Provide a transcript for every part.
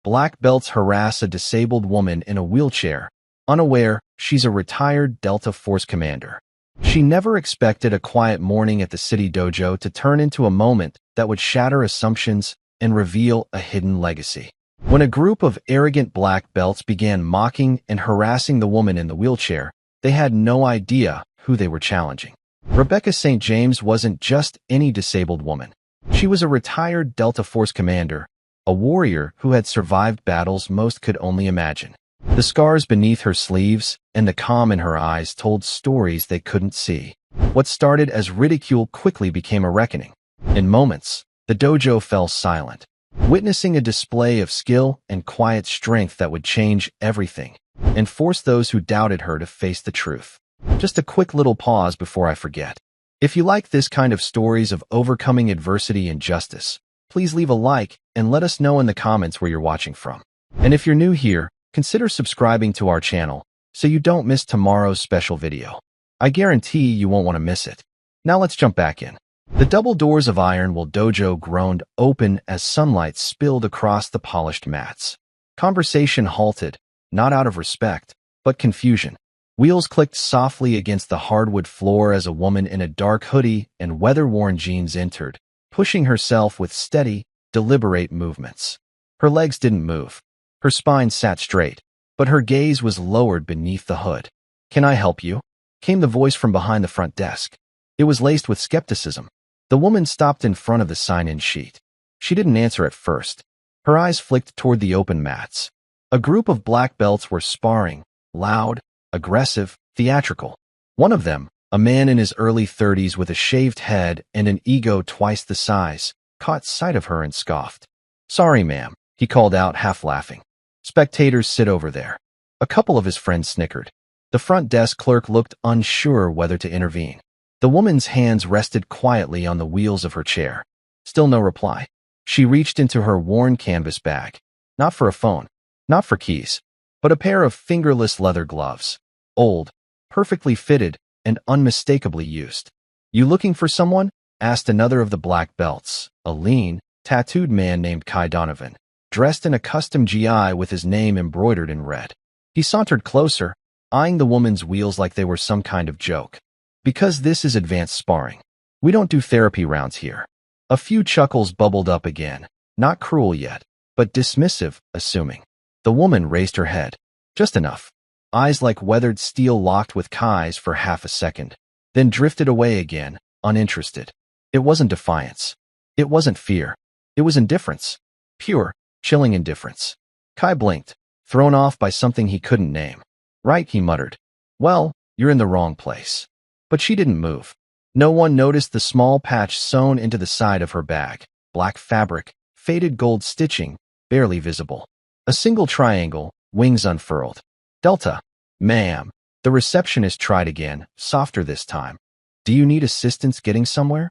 black belts harass a disabled woman in a wheelchair, unaware she's a retired Delta Force commander. She never expected a quiet morning at the city dojo to turn into a moment that would shatter assumptions and reveal a hidden legacy. When a group of arrogant black belts began mocking and harassing the woman in the wheelchair, they had no idea who they were challenging. Rebecca St. James wasn't just any disabled woman. She was a retired Delta Force commander, a warrior who had survived battles most could only imagine. The scars beneath her sleeves and the calm in her eyes told stories they couldn't see. What started as ridicule quickly became a reckoning. In moments, the dojo fell silent, witnessing a display of skill and quiet strength that would change everything and force those who doubted her to face the truth. Just a quick little pause before I forget. If you like this kind of stories of overcoming adversity and justice, please leave a like and let us know in the comments where you're watching from. And if you're new here, consider subscribing to our channel so you don't miss tomorrow's special video. I guarantee you won't want to miss it. Now let's jump back in. The double doors of Ironwood Dojo groaned open as sunlight spilled across the polished mats. Conversation halted, not out of respect, but confusion. Wheels clicked softly against the hardwood floor as a woman in a dark hoodie and weather-worn jeans entered, pushing herself with steady, deliberate movements. Her legs didn't move. Her spine sat straight, but her gaze was lowered beneath the hood. "Can I help you?" came the voice from behind the front desk. It was laced with skepticism. The woman stopped in front of the sign-in sheet. She didn't answer at first. Her eyes flicked toward the open mats. A group of black belts were sparring, loud, aggressive, theatrical. One of them, a man in his early 30s with a shaved head and an ego twice the size, caught sight of her and scoffed. "Sorry, ma'am," he called out, half laughing. "Spectators sit over there." A couple of his friends snickered. The front desk clerk looked unsure whether to intervene. The woman's hands rested quietly on the wheels of her chair. Still no reply. She reached into her worn canvas bag. Not for a phone, not for keys, but a pair of fingerless leather gloves. Old, perfectly fitted, and unmistakably used. "You looking for someone?" asked another of the black belts, a lean, tattooed man named Kai Donovan, dressed in a custom GI with his name embroidered in red. He sauntered closer, eyeing the woman's wheels like they were some kind of joke. "Because this is advanced sparring. We don't do therapy rounds here." A few chuckles bubbled up again, not cruel yet, but dismissive, assuming. The woman raised her head. Just enough. Eyes like weathered steel locked with Kai's for half a second, then drifted away again, uninterested. It wasn't defiance. It wasn't fear. It was indifference. Pure, chilling indifference. Kai blinked, thrown off by something he couldn't name. "Right," he muttered. "Well, you're in the wrong place." But she didn't move. No one noticed the small patch sewn into the side of her bag. Black fabric, faded gold stitching, barely visible. A single triangle, wings unfurled. "Delta." "Ma'am." The receptionist tried again, softer this time. "Do you need assistance getting somewhere?"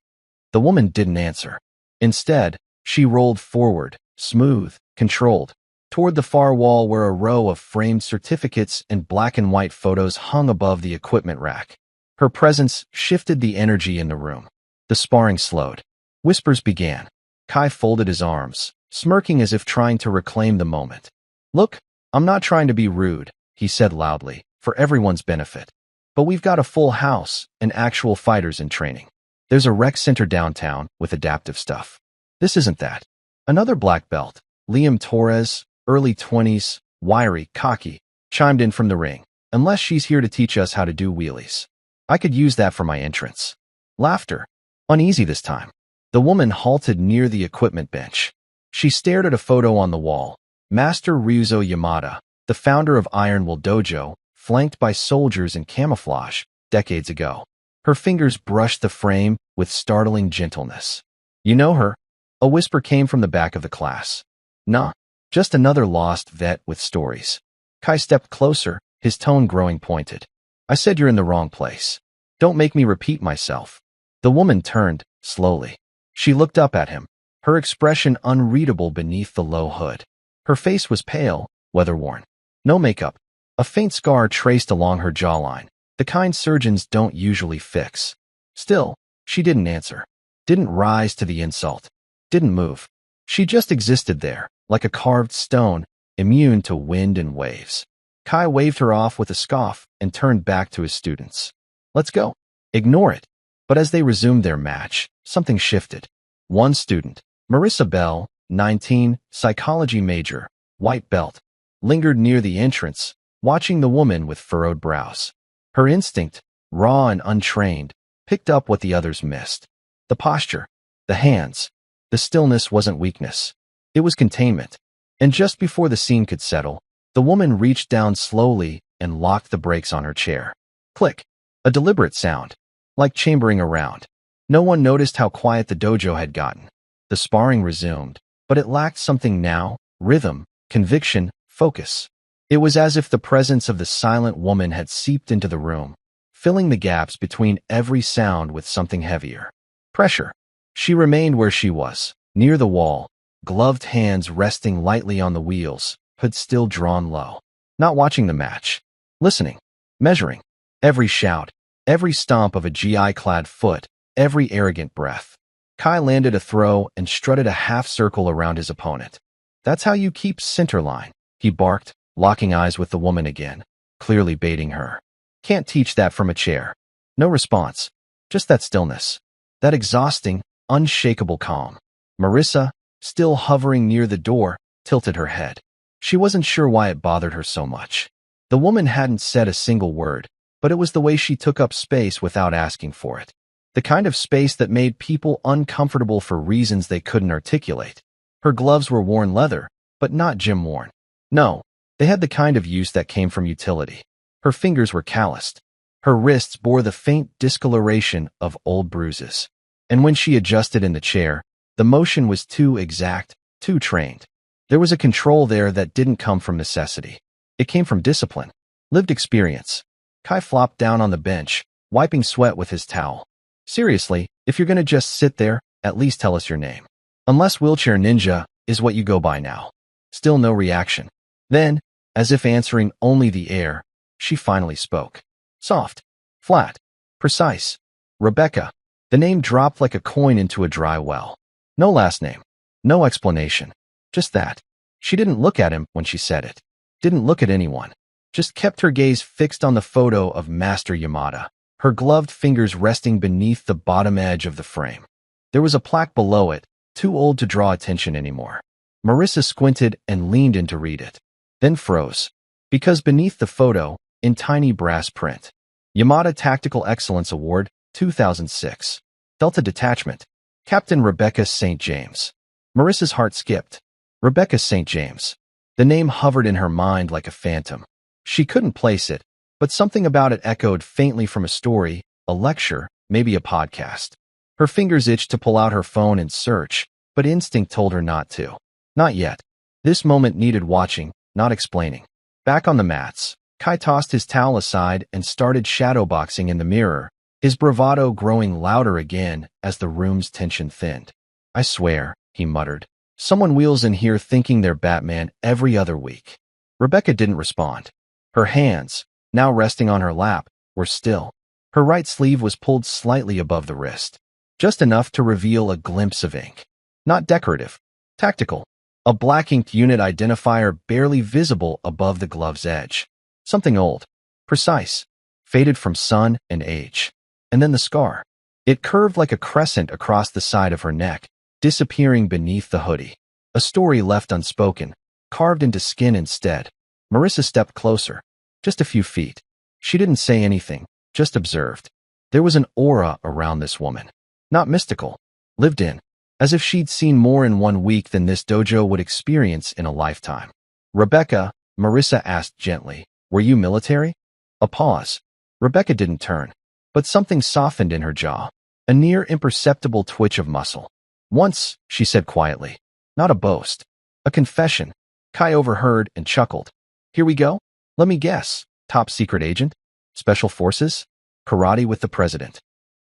The woman didn't answer. Instead, she rolled forward, smooth, controlled, toward the far wall where a row of framed certificates and black and white photos hung above the equipment rack. Her presence shifted the energy in the room. The sparring slowed. Whispers began. Kai folded his arms, smirking as if trying to reclaim the moment. "Look, I'm not trying to be rude," he said loudly, "for everyone's benefit. But we've got a full house and actual fighters in training. There's a rec center downtown with adaptive stuff. This isn't that." Another black belt, Liam Torres, early 20s, wiry, cocky, chimed in from the ring. "Unless she's here to teach us how to do wheelies. I could use that for my entrance." Laughter. Uneasy this time. The woman halted near the equipment bench. She stared at a photo on the wall. Master Ryuzo Yamada, the founder of Ironwood Dojo, flanked by soldiers in camouflage, decades ago. Her fingers brushed the frame with startling gentleness. "You know her?" A whisper came from the back of the class. "Nah, just another lost vet with stories." Kai stepped closer, his tone growing pointed. "I said you're in the wrong place. Don't make me repeat myself." The woman turned, slowly. She looked up at him, her expression unreadable beneath the low hood. Her face was pale, weather-worn. No makeup. A faint scar traced along her jawline, the kind surgeons don't usually fix. Still, she didn't answer. Didn't rise to the insult. Didn't move. She just existed there, like a carved stone, immune to wind and waves. Kai waved her off with a scoff and turned back to his students. Let's go. Ignore it. But as they resumed their match, something shifted. One student, Marissa Bell, 19, psychology major, white belt, lingered near the entrance, watching the woman with furrowed brows. Her instinct, raw and untrained, picked up what the others missed. The posture, the hands, the stillness wasn't weakness. It was containment. And just before the scene could settle, the woman reached down slowly and locked the brakes on her chair. Click. A deliberate sound, like chambering a round. No one noticed how quiet the dojo had gotten. The sparring resumed, but it lacked something now: rhythm, conviction, focus. It was as if the presence of the silent woman had seeped into the room, filling the gaps between every sound with something heavier. Pressure. She remained where she was, near the wall, gloved hands resting lightly on the wheels, hood still drawn low. Not watching the match. Listening. Measuring. Every shout, every stomp of a GI-clad foot, every arrogant breath. Kai landed a throw and strutted a half-circle around his opponent. That's how you keep center line, he barked, locking eyes with the woman again, clearly baiting her. Can't teach that from a chair. No response. Just that stillness. That exhausting, unshakable calm. Marissa, still hovering near the door, tilted her head. She wasn't sure why it bothered her so much. The woman hadn't said a single word, but it was the way she took up space without asking for it. The kind of space that made people uncomfortable for reasons they couldn't articulate. Her gloves were worn leather, but not gym-worn. No, they had the kind of use that came from utility. Her fingers were calloused. Her wrists bore the faint discoloration of old bruises. And when she adjusted in the chair, the motion was too exact, too trained. There was a control there that didn't come from necessity. It came from discipline, lived experience. Kai flopped down on the bench, wiping sweat with his towel. Seriously, if you're gonna just sit there, at least tell us your name. Unless Wheelchair Ninja is what you go by now. Still no reaction. Then, as if answering only the air, she finally spoke. Soft, flat, precise. Rebecca. The name dropped like a coin into a dry well. No last name. No explanation. Just that. She didn't look at him when she said it. Didn't look at anyone. Just kept her gaze fixed on the photo of Master Yamada, her gloved fingers resting beneath the bottom edge of the frame. There was a plaque below it, too old to draw attention anymore. Marissa squinted and leaned in to read it, then froze. Because beneath the photo, in tiny brass print, Yamada Tactical Excellence Award, 2006. Delta Detachment. Captain Rebecca St. James. Marissa's heart skipped. Rebecca St. James. The name hovered in her mind like a phantom. She couldn't place it, but something about it echoed faintly from a story, a lecture, maybe a podcast. Her fingers itched to pull out her phone and search, but instinct told her not to. Not yet. This moment needed watching, not explaining. Back on the mats, Kai tossed his towel aside and started shadowboxing in the mirror, his bravado growing louder again as the room's tension thinned. I swear, he muttered. Someone wheels in here thinking they're Batman every other week. Rebecca didn't respond. Her hands, now resting on her lap, were still. Her right sleeve was pulled slightly above the wrist, just enough to reveal a glimpse of ink. Not decorative, tactical. A black inked unit identifier barely visible above the glove's edge. Something old, precise, faded from sun and age. And then the scar. It curved like a crescent across the side of her neck, disappearing beneath the hoodie. A story left unspoken, carved into skin instead. Marissa stepped closer, just a few feet. She didn't say anything, just observed. There was an aura around this woman. Not mystical, lived in, as if she'd seen more in 1 week than this dojo would experience in a lifetime. Rebecca, Marissa asked gently, were you military? A pause. Rebecca didn't turn, but something softened in her jaw, a near imperceptible twitch of muscle. Once, she said quietly. Not a boast. A confession. Kai overheard and chuckled. Here we go? Let me guess. Top secret agent? Special forces? Karate with the president.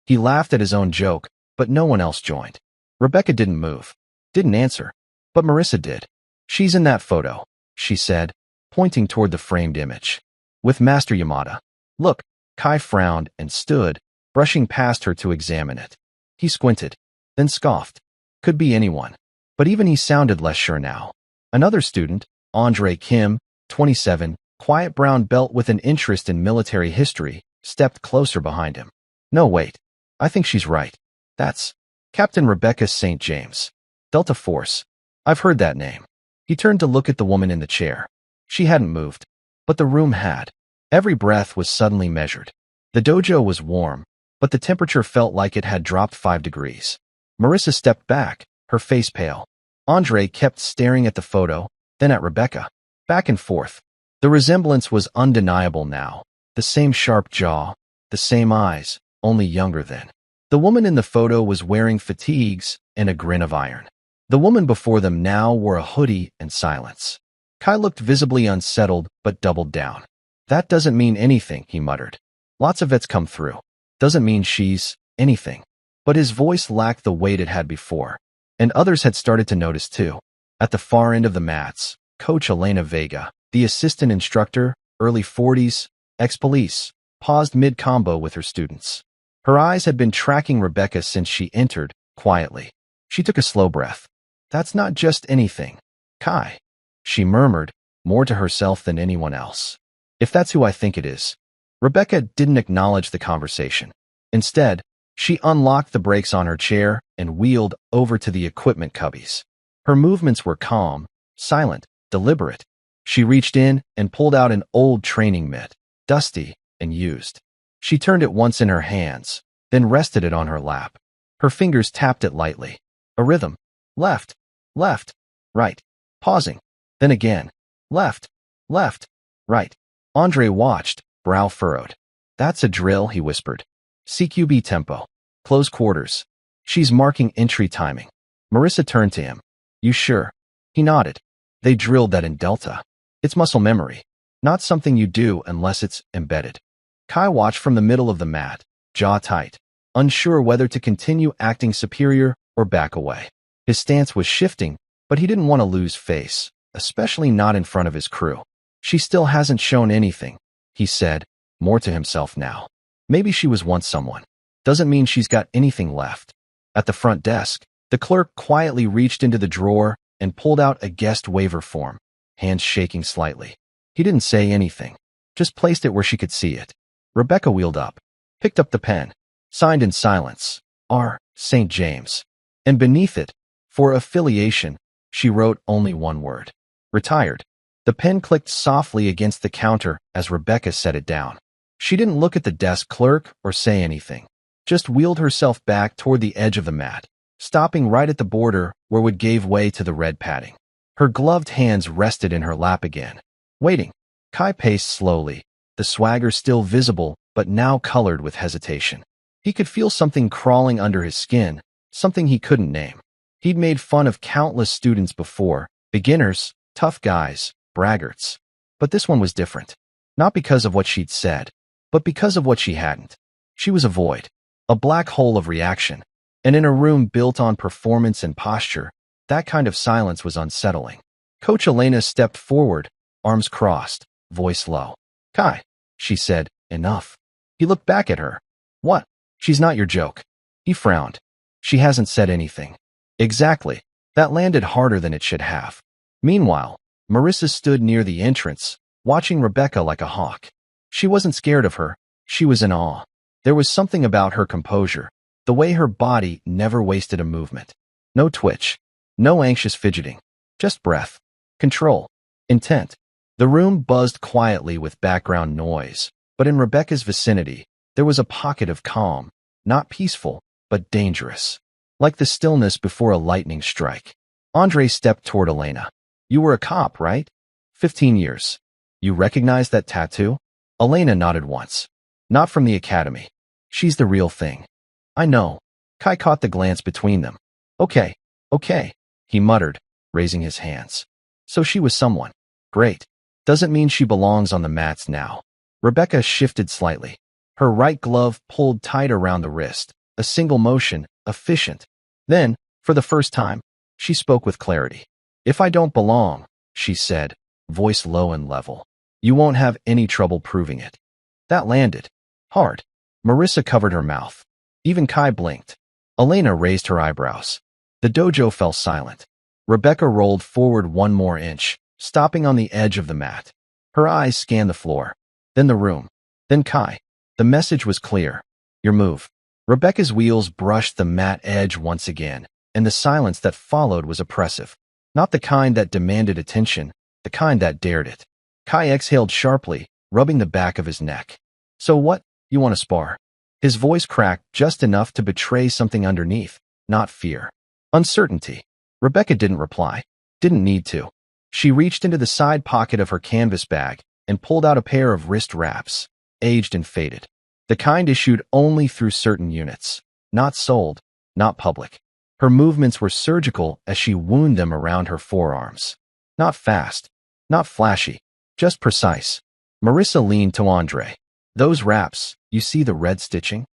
He laughed at his own joke, but no one else joined. Rebecca didn't move. Didn't answer. But Marissa did. She's in that photo, she said, pointing toward the framed image. With Master Yamada. Look. Kai frowned and stood, brushing past her to examine it. He squinted, then scoffed. Could be anyone. but even he sounded less sure now. Another student, Andre Kim, 27, quiet brown belt with an interest in military history, stepped closer behind him. No, wait. I think she's right. That's Captain Rebecca St. James. Delta Force. I've heard that name. He turned to look at the woman in the chair. She hadn't moved, but the room had. Every breath was suddenly measured. The dojo was warm, but the temperature felt like it had dropped 5 degrees. Marissa stepped back, her face pale. Andre kept staring at the photo, then at Rebecca. Back and forth. The resemblance was undeniable now. The same sharp jaw, the same eyes, only younger then. The woman in the photo was wearing fatigues and a grin of iron. The woman before them now wore a hoodie and silence. Kai looked visibly unsettled, but doubled down. That doesn't mean anything, he muttered. Lots of vets come through. Doesn't mean she's anything. But his voice lacked the weight it had before. And others had started to notice too. At the far end of the mats, Coach Elena Vega, the assistant instructor, early 40s, ex-police, paused mid-combo with her students. Her eyes had been tracking Rebecca since she entered, quietly. She took a slow breath. That's not just anything. Kai, she murmured, more to herself than anyone else. If that's who I think it is. Rebecca didn't acknowledge the conversation. Instead, she unlocked the brakes on her chair and wheeled over to the equipment cubbies. Her movements were calm, silent, deliberate. She reached in and pulled out an old training mitt, dusty and used. She turned it once in her hands, then rested it on her lap. Her fingers tapped it lightly. A rhythm. Left, left, right. Pausing. Then again. Left, left, right. Andre watched, brow furrowed. That's a drill, he whispered. CQB tempo. Close quarters. She's marking entry timing. Marissa turned to him. You sure? He nodded. They drilled that in Delta. It's muscle memory. Not something you do unless it's embedded. Kai watched from the middle of the mat, jaw tight, unsure whether to continue acting superior or back away. His stance was shifting, but he didn't want to lose face, especially not in front of his crew. She still hasn't shown anything, he said, more to himself now. Maybe she was once someone. Doesn't mean she's got anything left. At the front desk, the clerk quietly reached into the drawer and pulled out a guest waiver form, hands shaking slightly. He didn't say anything, just placed it where she could see it. Rebecca wheeled up, picked up the pen, signed in silence, R. St. James. And beneath it, for affiliation, she wrote only one word. Retired. The pen clicked softly against the counter as Rebecca set it down. She didn't look at the desk clerk or say anything, just wheeled herself back toward the edge of the mat, stopping right at the border where it gave way to the red padding. Her gloved hands rested in her lap again. Waiting. Kai paced slowly, the swagger still visible but now colored with hesitation. He could feel something crawling under his skin, something he couldn't name. He'd made fun of countless students before, beginners, tough guys, braggarts. But this one was different. Not because of what she'd said, but because of what she hadn't. She was a void, a black hole of reaction. And in a room built on performance and posture, that kind of silence was unsettling. Coach Elena stepped forward, arms crossed, voice low. Kai, she said, enough. He looked back at her. What? She's not your joke. He frowned. She hasn't said anything. Exactly. That landed harder than it should have. Meanwhile, Marissa stood near the entrance, watching Rebecca like a hawk. She wasn't scared of her. She was in awe. There was something about her composure, the way her body never wasted a movement. No twitch. No anxious fidgeting. Just breath. Control. Intent. The room buzzed quietly with background noise, but in Rebecca's vicinity, there was a pocket of calm, not peaceful, but dangerous. Like the stillness before a lightning strike. Andre stepped toward Elena. You were a cop, right? 15 years. You recognize that tattoo? Elena nodded once. Not from the academy. She's the real thing. I know. Kai caught the glance between them. Okay, he muttered, raising his hands. So she was someone. Great. Doesn't mean she belongs on the mats now. Rebecca shifted slightly. Her right glove pulled tight around the wrist. A single motion, efficient. Then, for the first time, she spoke with clarity. If I don't belong, she said, voice low and level, you won't have any trouble proving it. That landed. Hard. Marissa covered her mouth. Even Kai blinked. Elena raised her eyebrows. The dojo fell silent. Rebecca rolled forward 1 more inch, stopping on the edge of the mat. Her eyes scanned the floor, then the room, then Kai. The message was clear. Your move. Rebecca's wheels brushed the mat edge once again, and the silence that followed was oppressive. Not the kind that demanded attention, the kind that dared it. Kai exhaled sharply, rubbing the back of his neck. So what? You want to spar? His voice cracked just enough to betray something underneath, not fear. Uncertainty. Rebecca didn't reply. Didn't need to. She reached into the side pocket of her canvas bag and pulled out a pair of wrist wraps, aged and faded. The kind issued only through certain units. Not sold, not public. Her movements were surgical as she wound them around her forearms. Not fast, not flashy, just precise. Marissa leaned to Andre. Those wraps, you see the red stitching?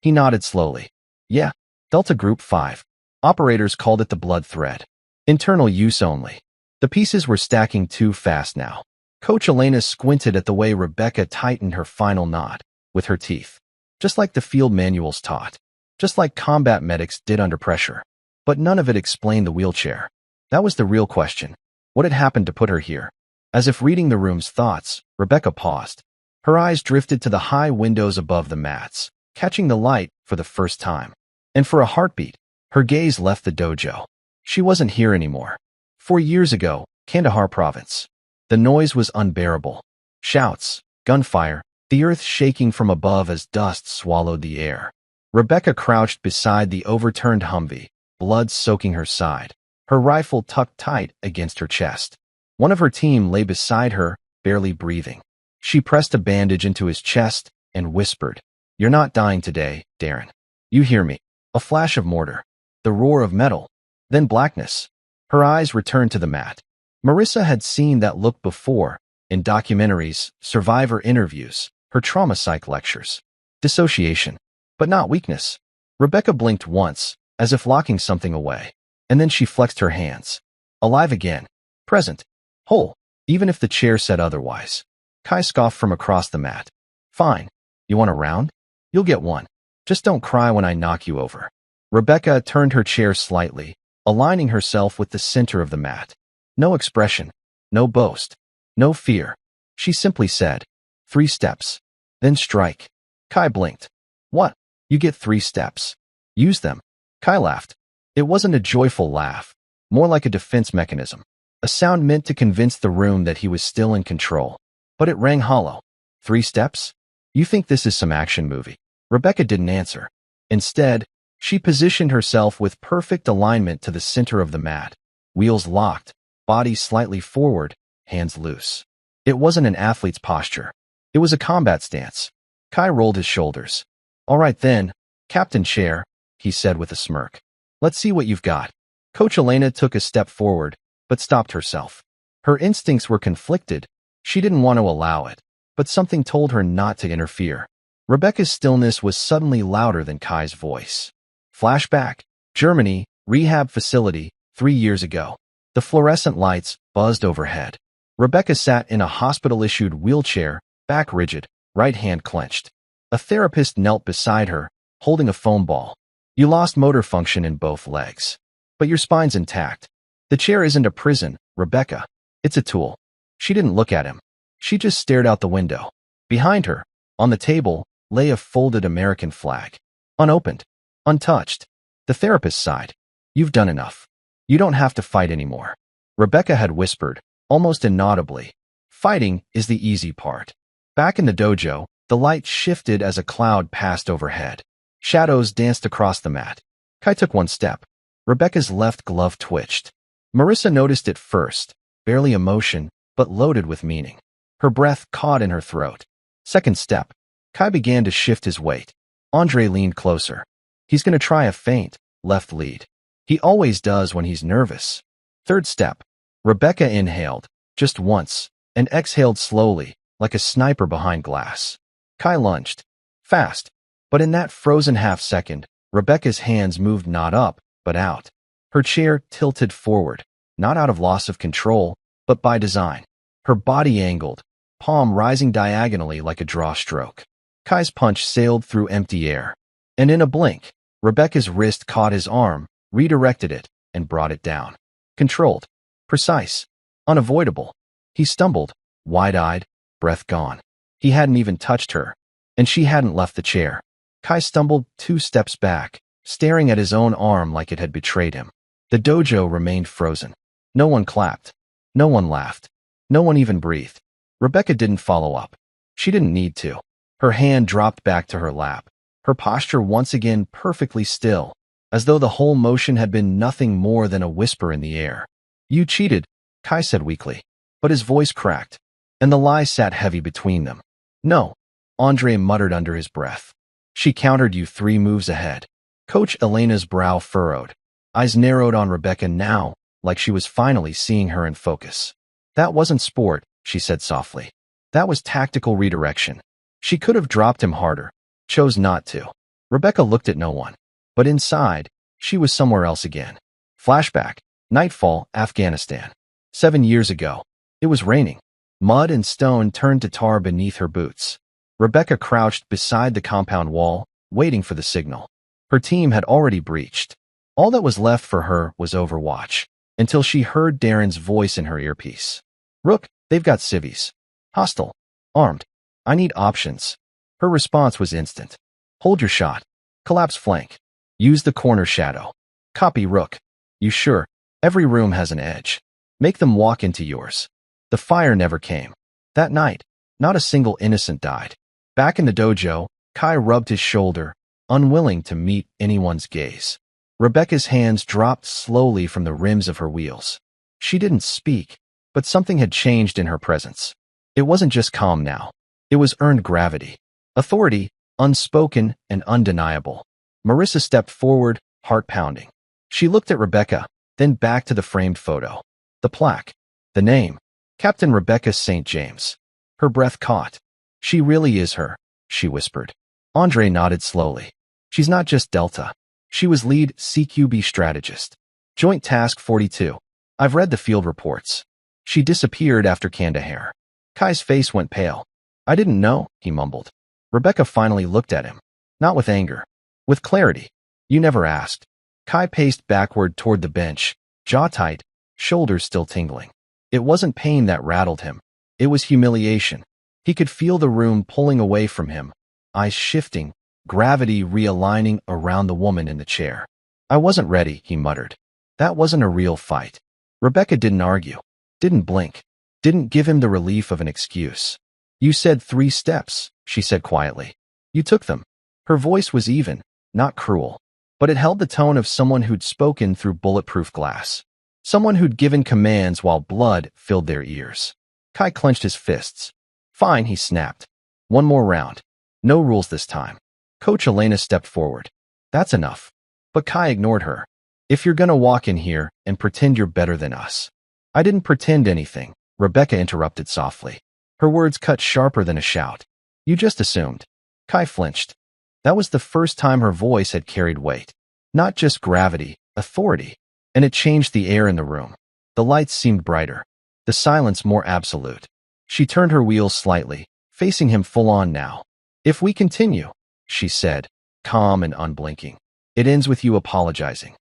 He nodded slowly. Yeah, Delta Group 5. Operators called it the blood thread. Internal use only. The pieces were stacking too fast now. Coach Elena squinted at the way Rebecca tightened her final knot with her teeth. Just like the field manuals taught. Just like combat medics did under pressure. But none of it explained the wheelchair. That was the real question. What had happened to put her here? As if reading the room's thoughts, Rebecca paused. Her eyes drifted to the high windows above the mats, catching the light for the first time. And for a heartbeat, her gaze left the dojo. She wasn't here anymore. 4 years ago, Kandahar province. The noise was unbearable. Shouts, gunfire, the earth shaking from above as dust swallowed the air. Rebecca crouched beside the overturned Humvee, blood soaking her side, her rifle tucked tight against her chest. One of her team lay beside her, barely breathing. She pressed a bandage into his chest and whispered, "You're not dying today, Darren. You hear me?" A flash of mortar. The roar of metal. Then blackness. Her eyes returned to the mat. Marissa had seen that look before, in documentaries, survivor interviews, her trauma psych lectures. Dissociation. But not weakness. Rebecca blinked once, as if locking something away. And then she flexed her hands. Alive again. Present. Whole. Even if the chair said otherwise. Kai scoffed from across the mat. Fine. You want a round? You'll get one. Just don't cry when I knock you over. Rebecca turned her chair slightly, aligning herself with the center of the mat. No expression. No boast. No fear. She simply said, 3 steps. Then strike. Kai blinked. What? You get 3 steps. Use them. Kai laughed. It wasn't a joyful laugh, more like a defense mechanism. A sound meant to convince the room that he was still in control. But it rang hollow. 3 steps? You think this is some action movie? Rebecca didn't answer. Instead, she positioned herself with perfect alignment to the center of the mat. Wheels locked, body slightly forward, hands loose. It wasn't an athlete's posture. It was a combat stance. Kai rolled his shoulders. All right then, Captain Chair, he said with a smirk. Let's see what you've got. Coach Elena took a step forward, but stopped herself. Her instincts were conflicted. She didn't want to allow it, but something told her not to interfere. Rebecca's stillness was suddenly louder than Kai's voice. Flashback. Germany, rehab facility, 3 years ago. The fluorescent lights buzzed overhead. Rebecca sat in a hospital-issued wheelchair, back rigid, right hand clenched. A therapist knelt beside her, holding a foam ball. You lost motor function in both legs. But your spine's intact. The chair isn't a prison, Rebecca. It's a tool. She didn't look at him. She just stared out the window. Behind her, on the table, lay a folded American flag. Unopened. Untouched. The therapist sighed. You've done enough. You don't have to fight anymore. Rebecca had whispered, almost inaudibly. Fighting is the easy part. Back in the dojo, the light shifted as a cloud passed overhead. Shadows danced across the mat. Kai took 1 step. Rebecca's left glove twitched. Marissa noticed it first, barely emotion, but loaded with meaning. Her breath caught in her throat. 2nd step. Kai began to shift his weight. Andre leaned closer. He's going to try a feint, left lead. He always does when he's nervous. 3rd step. Rebecca inhaled, just once, and exhaled slowly, like a sniper behind glass. Kai lunged. Fast. But in that frozen half-second, Rebecca's hands moved not up, but out. Her chair tilted forward, not out of loss of control, but by design. Her body angled, palm rising diagonally like a draw stroke. Kai's punch sailed through empty air. And in a blink, Rebecca's wrist caught his arm, redirected it, and brought it down. Controlled. Precise. Unavoidable. He stumbled, wide-eyed, breath gone. He hadn't even touched her, and she hadn't left the chair. Kai stumbled 2 steps back, staring at his own arm like it had betrayed him. The dojo remained frozen. No one clapped. No one laughed. No one even breathed. Rebecca didn't follow up. She didn't need to. Her hand dropped back to her lap, her posture once again perfectly still, as though the whole motion had been nothing more than a whisper in the air. You cheated, Kai said weakly. But his voice cracked, and the lie sat heavy between them. No, Andre muttered under his breath. She countered you 3 moves ahead. Coach Elena's brow furrowed. Eyes narrowed on Rebecca now, like she was finally seeing her in focus. That wasn't sport, she said softly. That was tactical redirection. She could have dropped him harder, chose not to. Rebecca looked at no one. But inside, she was somewhere else again. Flashback. Nightfall, Afghanistan. 7 years ago. It was raining. Mud and stone turned to tar beneath her boots. Rebecca crouched beside the compound wall, waiting for the signal. Her team had already breached. All that was left for her was Overwatch, until she heard Darren's voice in her earpiece. Rook, they've got civvies. Hostile. Armed. I need options. Her response was instant. Hold your shot. Collapse flank. Use the corner shadow. Copy Rook. You sure? Every room has an edge. Make them walk into yours. The fire never came. That night, not a single innocent died. Back in the dojo, Kai rubbed his shoulder, unwilling to meet anyone's gaze. Rebecca's hands dropped slowly from the rims of her wheels. She didn't speak, but something had changed in her presence. It wasn't just calm now. It was earned gravity. Authority, unspoken and undeniable. Marissa stepped forward, heart pounding. She looked at Rebecca, then back to the framed photo. The plaque. The name. Captain Rebecca St. James. Her breath caught. She really is her, she whispered. Andre nodded slowly. She's not just Delta. She was lead CQB strategist. Joint Task 42. I've read the field reports. She disappeared after Kandahar. Kai's face went pale. I didn't know, he mumbled. Rebecca finally looked at him. Not with anger. With clarity. You never asked. Kai paced backward toward the bench, jaw tight, shoulders still tingling. It wasn't pain that rattled him. It was humiliation. He could feel the room pulling away from him, eyes shifting, gravity realigning around the woman in the chair. I wasn't ready, he muttered. That wasn't a real fight. Rebecca didn't argue, didn't blink, didn't give him the relief of an excuse. You said 3 steps, she said quietly. You took them. Her voice was even, not cruel, but it held the tone of someone who'd spoken through bulletproof glass. Someone who'd given commands while blood filled their ears. Kai clenched his fists. Fine, he snapped. 1 more round. No rules this time. Coach Elena stepped forward. That's enough. But Kai ignored her. If you're gonna walk in here and pretend you're better than us. I didn't pretend anything, Rebecca interrupted softly. Her words cut sharper than a shout. You just assumed. Kai flinched. That was the first time her voice had carried weight. Not just gravity, authority. And it changed the air in the room. The lights seemed brighter. The silence more absolute. She turned her wheels slightly, facing him full on now. If we continue, she said, calm and unblinking, it ends with you apologizing.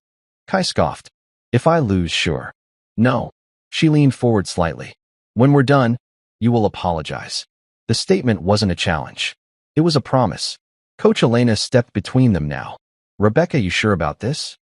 Kai scoffed. If I lose, sure. No. She leaned forward slightly. When we're done, you will apologize. The statement wasn't a challenge. It was a promise. Coach Elena stepped between them now. Rebecca, you sure about this?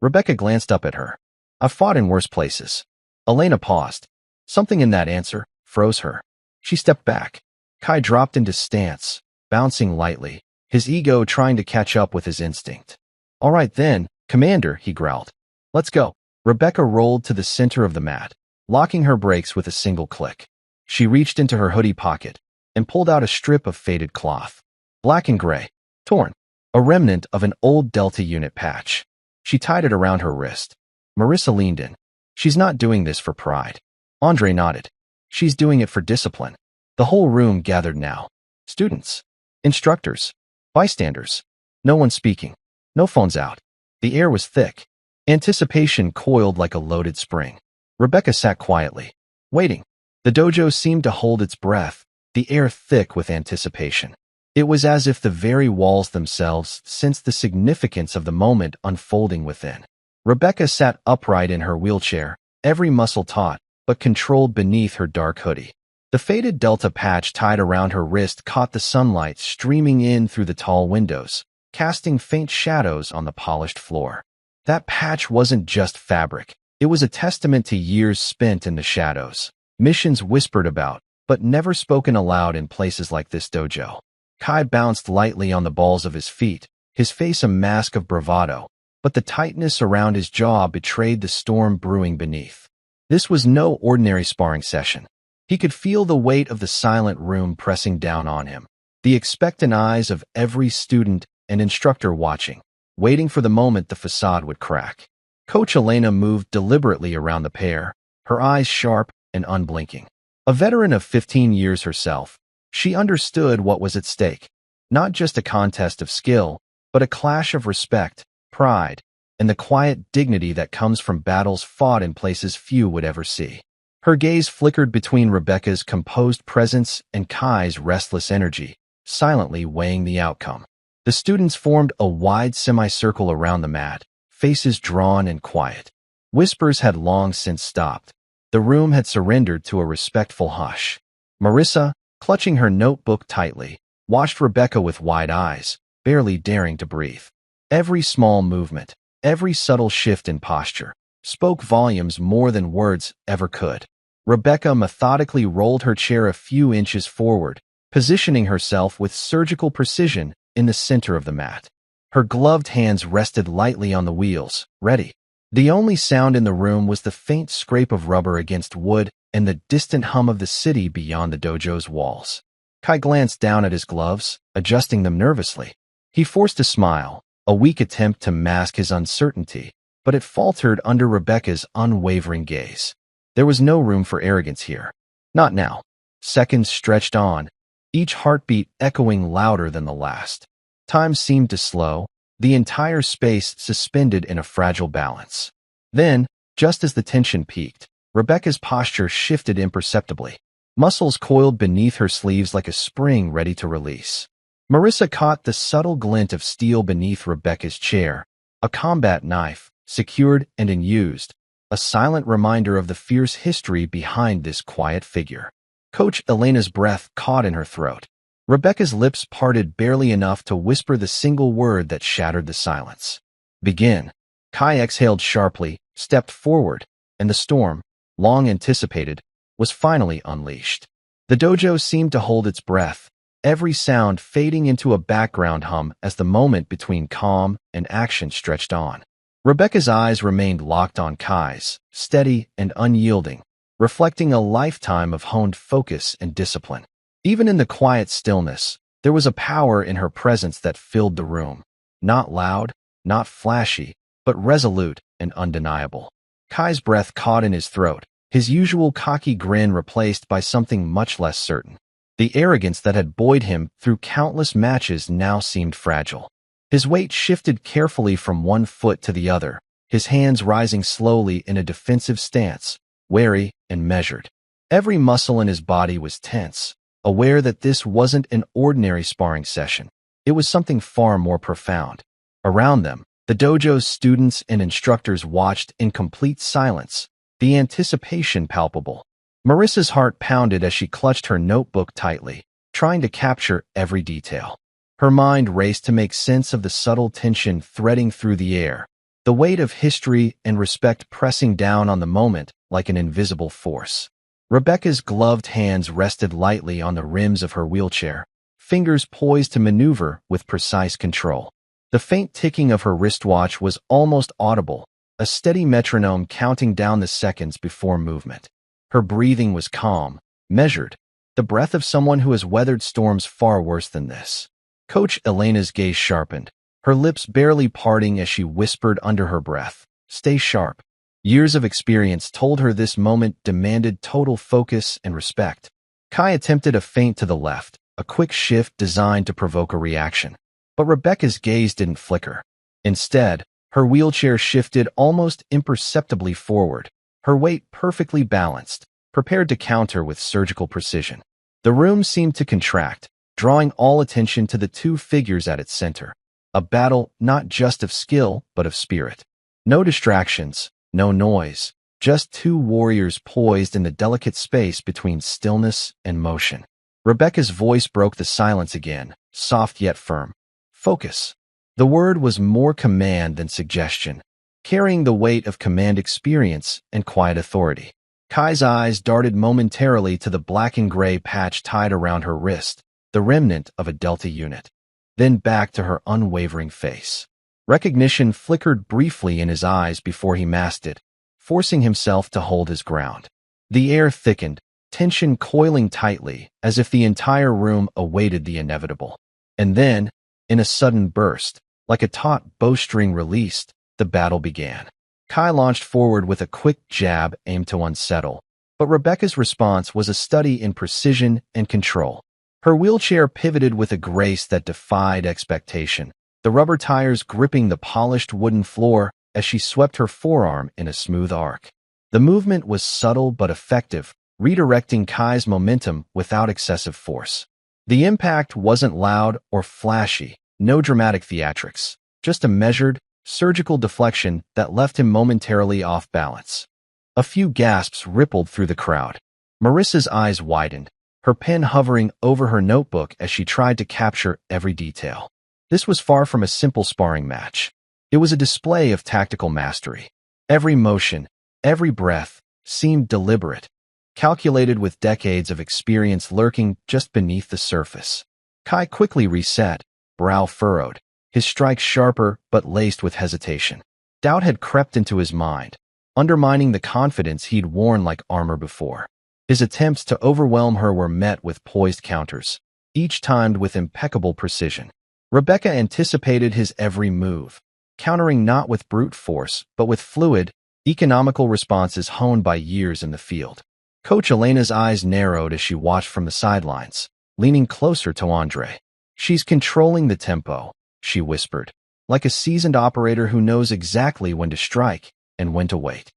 Rebecca glanced up at her. I've fought in worse places. Elena paused. Something in that answer froze her. She stepped back. Kai dropped into stance, bouncing lightly, his ego trying to catch up with his instinct. All right then, Commander, he growled. Let's go. Rebecca rolled to the center of the mat, locking her brakes with a single click. She reached into her hoodie pocket and pulled out a strip of faded cloth. Black and gray, torn, a remnant of an old Delta unit patch. She tied it around her wrist. Marissa leaned in. She's not doing this for pride. Andre nodded. She's doing it for discipline. The whole room gathered now. Students, instructors, bystanders. No one speaking. No phones out. The air was thick. Anticipation coiled like a loaded spring. Rebecca sat quietly, waiting. The dojo seemed to hold its breath, the air thick with anticipation. It was as if the very walls themselves sensed the significance of the moment unfolding within. Rebecca sat upright in her wheelchair, every muscle taut, but controlled beneath her dark hoodie. The faded Delta patch tied around her wrist caught the sunlight streaming in through the tall windows, casting faint shadows on the polished floor. That patch wasn't just fabric. It was a testament to years spent in the shadows, missions whispered about, but never spoken aloud in places like this dojo. Kai bounced lightly on the balls of his feet, his face a mask of bravado, but the tightness around his jaw betrayed the storm brewing beneath. This was no ordinary sparring session. He could feel the weight of the silent room pressing down on him, the expectant eyes of every student and instructor watching, waiting for the moment the facade would crack. Coach Elena moved deliberately around the pair, her eyes sharp and unblinking. A veteran of 15 years herself, she understood what was at stake. Not just a contest of skill, but a clash of respect, pride, and the quiet dignity that comes from battles fought in places few would ever see. Her gaze flickered between Rebecca's composed presence and Kai's restless energy, silently weighing the outcome. The students formed a wide semicircle around the mat, faces drawn and quiet. Whispers had long since stopped. The room had surrendered to a respectful hush. Marissa, clutching her notebook tightly, watched Rebecca with wide eyes, barely daring to breathe. Every small movement, every subtle shift in posture, spoke volumes more than words ever could. Rebecca methodically rolled her chair a few inches forward, positioning herself with surgical precision in the center of the mat. Her gloved hands rested lightly on the wheels, ready. The only sound in the room was the faint scrape of rubber against wood and the distant hum of the city beyond the dojo's walls. Kai glanced down at his gloves, adjusting them nervously. He forced a smile, a weak attempt to mask his uncertainty, but it faltered under Rebecca's unwavering gaze. There was no room for arrogance here. Not now. Seconds stretched on, each heartbeat echoing louder than the last. Time seemed to slow, the entire space suspended in a fragile balance. Then, just as the tension peaked, Rebecca's posture shifted imperceptibly. Muscles coiled beneath her sleeves like a spring ready to release. Marissa caught the subtle glint of steel beneath Rebecca's chair, a combat knife, secured and unused, a silent reminder of the fierce history behind this quiet figure. Coach Elena's breath caught in her throat. Rebecca's lips parted barely enough to whisper the single word that shattered the silence. Begin. Kai exhaled sharply, stepped forward, and the storm, long anticipated, was finally unleashed. The dojo seemed to hold its breath, every sound fading into a background hum as the moment between calm and action stretched on. Rebecca's eyes remained locked on Kai's, steady and unyielding, reflecting a lifetime of honed focus and discipline. Even in the quiet stillness, there was a power in her presence that filled the room. Not loud, not flashy, but resolute and undeniable. Kai's breath caught in his throat, his usual cocky grin replaced by something much less certain. The arrogance that had buoyed him through countless matches now seemed fragile. His weight shifted carefully from one foot to the other, his hands rising slowly in a defensive stance, wary and measured. Every muscle in his body was tense, aware that this wasn't an ordinary sparring session. It was something far more profound. Around them, the dojo's students and instructors watched in complete silence, the anticipation palpable. Marissa's heart pounded as she clutched her notebook tightly, trying to capture every detail. Her mind raced to make sense of the subtle tension threading through the air, the weight of history and respect pressing down on the moment like an invisible force. Rebecca's gloved hands rested lightly on the rims of her wheelchair, fingers poised to maneuver with precise control. The faint ticking of her wristwatch was almost audible, a steady metronome counting down the seconds before movement. Her breathing was calm, measured, the breath of someone who has weathered storms far worse than this. Coach Elena's gaze sharpened, her lips barely parting as she whispered under her breath, "Stay sharp." Years of experience told her this moment demanded total focus and respect. Kai attempted a feint to the left, a quick shift designed to provoke a reaction. But Rebecca's gaze didn't flicker. Instead, her wheelchair shifted almost imperceptibly forward, her weight perfectly balanced, prepared to counter with surgical precision. The room seemed to contract, drawing all attention to the two figures at its center. A battle not just of skill, but of spirit. No distractions, no noise, just two warriors poised in the delicate space between stillness and motion. Rebecca's voice broke the silence again, soft yet firm. Focus. The word was more command than suggestion, carrying the weight of command experience and quiet authority. Kai's eyes darted momentarily to the black and gray patch tied around her wrist, the remnant of a Delta unit, then back to her unwavering face. Recognition flickered briefly in his eyes before he masked it, forcing himself to hold his ground. The air thickened, tension coiling tightly, as if the entire room awaited the inevitable. And then, in a sudden burst, like a taut bowstring released, the battle began. Kai launched forward with a quick jab aimed to unsettle, but Rebecca's response was a study in precision and control. Her wheelchair pivoted with a grace that defied expectation, the rubber tires gripping the polished wooden floor as she swept her forearm in a smooth arc. The movement was subtle but effective, redirecting Kai's momentum without excessive force. The impact wasn't loud or flashy, no dramatic theatrics, just a measured, surgical deflection that left him momentarily off balance. A few gasps rippled through the crowd. Marissa's eyes widened, her pen hovering over her notebook as she tried to capture every detail. This was far from a simple sparring match. It was a display of tactical mastery. Every motion, every breath, seemed deliberate, calculated with decades of experience lurking just beneath the surface. Kai quickly reset, brow furrowed, his strikes sharper but laced with hesitation. Doubt had crept into his mind, undermining the confidence he'd worn like armor before. His attempts to overwhelm her were met with poised counters, each timed with impeccable precision. Rebecca anticipated his every move, countering not with brute force, but with fluid, economical responses honed by years in the field. Coach Elena's eyes narrowed as she watched from the sidelines, leaning closer to Andre. "She's controlling the tempo," she whispered, like a seasoned operator who knows exactly when to strike and when to wait.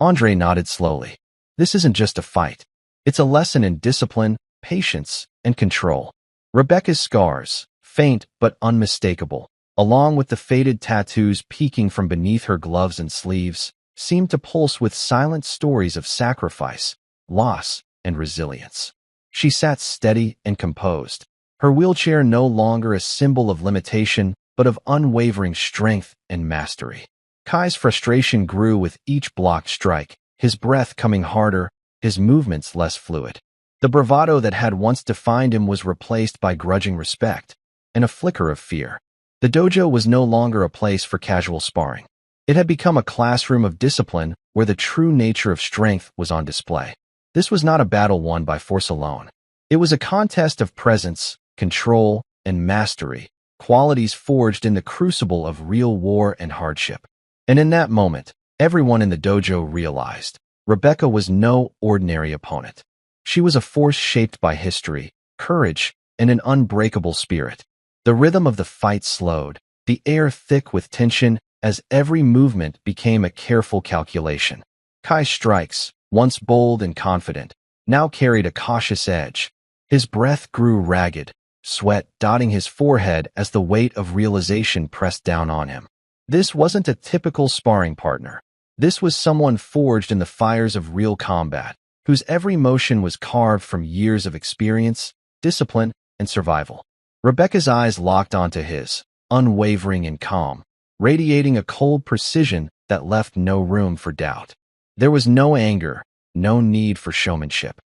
Andre nodded slowly. "This isn't just a fight. It's a lesson in discipline, patience, and control." Rebecca's scars, faint but unmistakable, along with the faded tattoos peeking from beneath her gloves and sleeves, seemed to pulse with silent stories of sacrifice, loss, and resilience. She sat steady and composed, her wheelchair no longer a symbol of limitation, but of unwavering strength and mastery. Kai's frustration grew with each blocked strike, his breath coming harder, his movements less fluid. The bravado that had once defined him was replaced by grudging respect and a flicker of fear. The dojo was no longer a place for casual sparring. It had become a classroom of discipline where the true nature of strength was on display. This was not a battle won by force alone. It was a contest of presence, control, and mastery, qualities forged in the crucible of real war and hardship. And in that moment, everyone in the dojo realized Rebecca was no ordinary opponent. She was a force shaped by history, courage, and an unbreakable spirit. The rhythm of the fight slowed, the air thick with tension as every movement became a careful calculation. Kai's strikes, once bold and confident, now carried a cautious edge. His breath grew ragged, sweat dotting his forehead as the weight of realization pressed down on him. This wasn't a typical sparring partner. This was someone forged in the fires of real combat, whose every motion was carved from years of experience, discipline, and survival. Rebecca's eyes locked onto his, unwavering and calm, radiating a cold precision that left no room for doubt. There was no anger, no need for showmanship.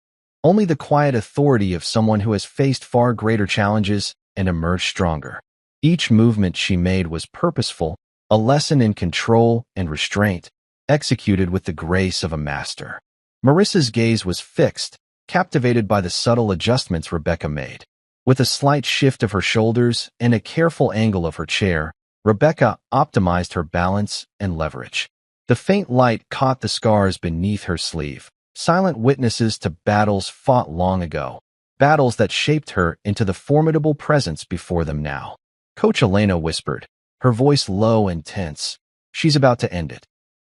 Only the quiet authority of someone who has faced far greater challenges and emerged stronger. Each movement she made was purposeful, a lesson in control and restraint, executed with the grace of a master. Marissa's gaze was fixed, captivated by the subtle adjustments Rebecca made. With a slight shift of her shoulders and a careful angle of her chair, Rebecca optimized her balance and leverage. The faint light caught the scars beneath her sleeve, silent witnesses to battles fought long ago, battles that shaped her into the formidable presence before them now. Coach Elena whispered, her voice low and tense, "She's about to end it."